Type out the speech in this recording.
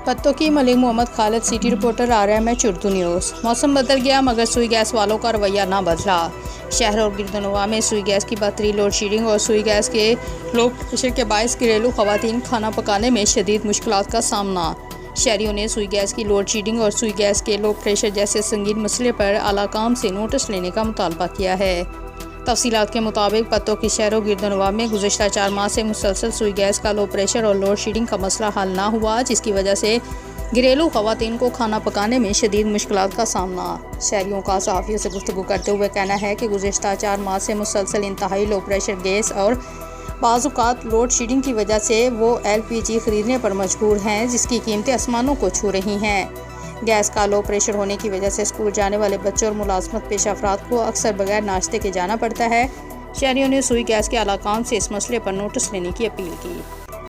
پتوں کی Malik Muhammad Khalid, city reporter RM Urdu news. موسم بدل گیا مگر سوئی گیس والوں کا رویہ نہ بدلا۔ شہر اور گردنواں میں سوئی گیس کی بدترین لوڈ شیڈنگ اور سوئی گیس کے لو پریشر کے باعث گھریلو خواتین کھانا پکانے میں شدید مشکلات کا سامنا۔ شہریوں نے سوئی گیس کی لوڈ شیڈنگ اور سوئی گیس کے لو پریشر جیسے سنگین مسئلے پر اعلیٰ حکام سے نوٹس لینے کا مطالبہ کیا ہے۔ تفصیلات کے مطابق پتوں کی شہر و گردنواں میں گزشتہ 4 ماہ سے مسلسل سوئی گیس کا لو پریشر اور لوڈ شیڈنگ کا مسئلہ حل نہ ہوا، جس کی وجہ سے گھریلو خواتین کو کھانا پکانے میں شدید مشکلات کا سامنا۔ شہریوں کا صحافیوں سے گفتگو کرتے ہوئے کہنا ہے کہ گزشتہ 4 ماہ سے مسلسل انتہائی لو پریشر گیس اور بعض اوقات لوڈ شیڈنگ کی وجہ سے وہ LPG خریدنے پر مجبور ہیں، جس کی قیمتیں آسمانوں کو چھو رہی ہیں۔ گیس کا لو پریشر ہونے کی وجہ سے اسکول جانے والے بچوں اور ملازمت پیشہ افراد کو اکثر بغیر ناشتے کے جانا پڑتا ہے۔ شہریوں نے سوئی گیس کے اعلیٰ حکام سے اس مسئلے پر نوٹس لینے کی اپیل کی۔